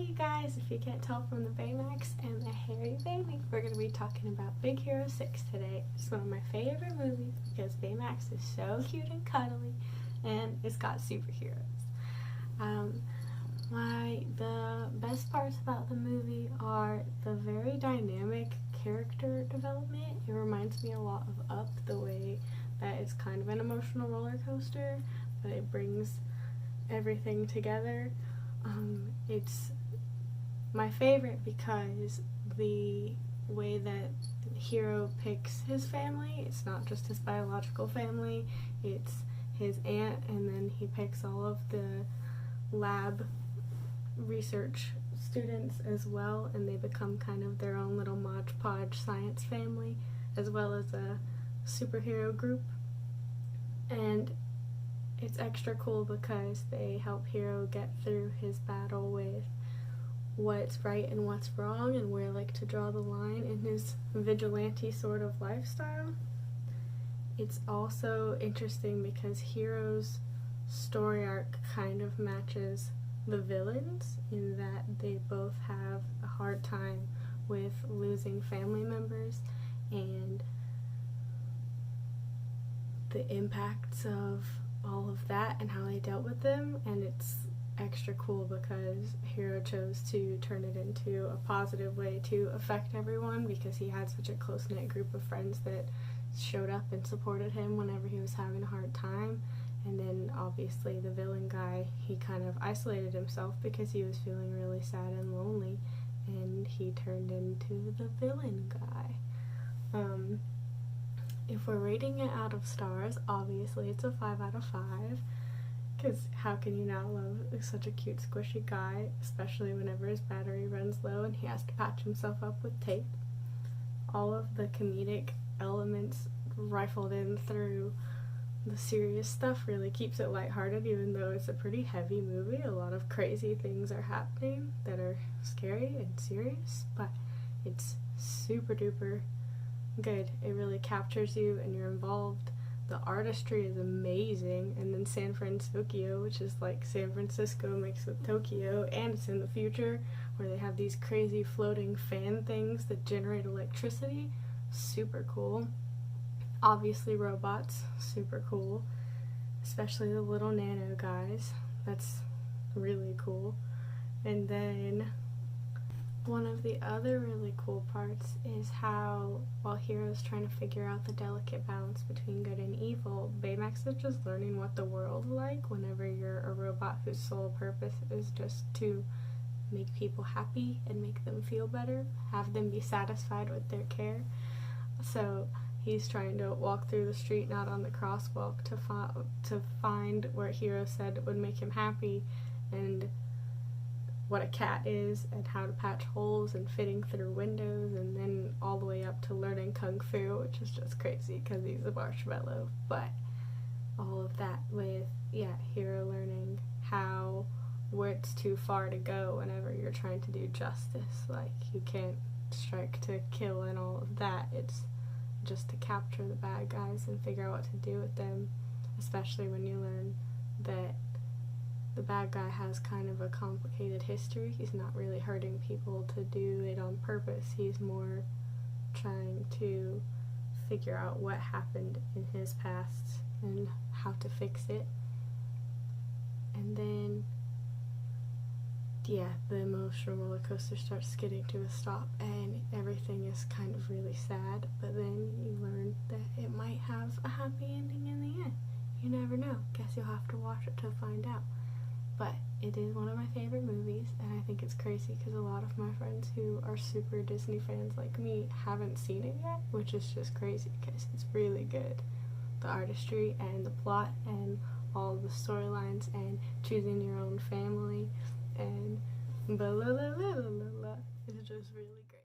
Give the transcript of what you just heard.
you guys, if you can't tell from the Baymax and the hairy baby, we're going to be talking about Big Hero 6 today. It's one of my favorite movies because Baymax is so cute and cuddly and it's got superheroes. The best parts about the movie are the very dynamic character development. It reminds me a lot of Up, the way that it's kind of an emotional roller coaster, but it brings everything together. It's my favorite because the way that Hero picks his family, it's not just his biological family, it's his aunt, and then he picks all of the lab research students as well, and they become kind of their own little Mod Podge science family, as well as a superhero group. And it's extra cool because they help Hero get through his battle with what's right and what's wrong and where to draw the line in his vigilante sort of lifestyle. It's also interesting because Hero's story arc kind of matches the villains in that they both have a hard time with losing family members and the impacts of all of that and how they dealt with them. And it's extra cool because Hero chose to turn it into a positive way to affect everyone because he had such a close-knit group of friends that showed up and supported him whenever he was having a hard time. And then obviously the villain guy, he kind of isolated himself because he was feeling really sad and lonely, and he turned into the villain guy. If we're rating it out of stars, obviously it's a 5 out of 5, because how can you not love such a cute squishy guy, especially whenever his battery runs low and he has to patch himself up with tape. All of the comedic elements rifled in through the serious stuff really keeps it lighthearted, even though it's a pretty heavy movie. A lot of crazy things are happening that are scary and serious, but it's super duper good. It really captures you and you're involved. The artistry is amazing, and then San Francisco, which is like San Francisco mixed with Tokyo, and it's in the future where they have these crazy floating fan things that generate electricity. Super cool. Obviously robots, super cool, especially the little nano guys. That's really cool. And then one of the other really cool parts is how, while Hero's trying to figure out the delicate balance between good and evil, Baymax is just learning what the world's like whenever you're a robot whose sole purpose is just to make people happy and make them feel better, have them be satisfied with their care. So he's trying to walk through the street, not on the crosswalk, to find where Hero said would make him happy, and what a cat is, and how to patch holes and fitting through windows, and then all the way up to learning kung fu, which is just crazy because he's a marshmallow. But all of that with, Hero learning where it's too far to go whenever you're trying to do justice. Like, you can't strike to kill and all of that. It's just to capture the bad guys and figure out what to do with them, especially when you learn that the bad guy has kind of a complicated history. He's not really hurting people to do it on purpose. He's more trying to figure out what happened in his past and how to fix it. And then the emotional roller coaster starts skidding to a stop and everything is kind of really sad, but then you learn that it might have a happy ending in the end. You never know. Guess you'll have to watch it to find out. But it is one of my favorite movies, and I think it's crazy because a lot of my friends who are super Disney fans like me haven't seen it yet, which is just crazy because it's really good. The artistry and the plot and all the storylines and choosing your own family and blah blah blah blah blah blah. It's just really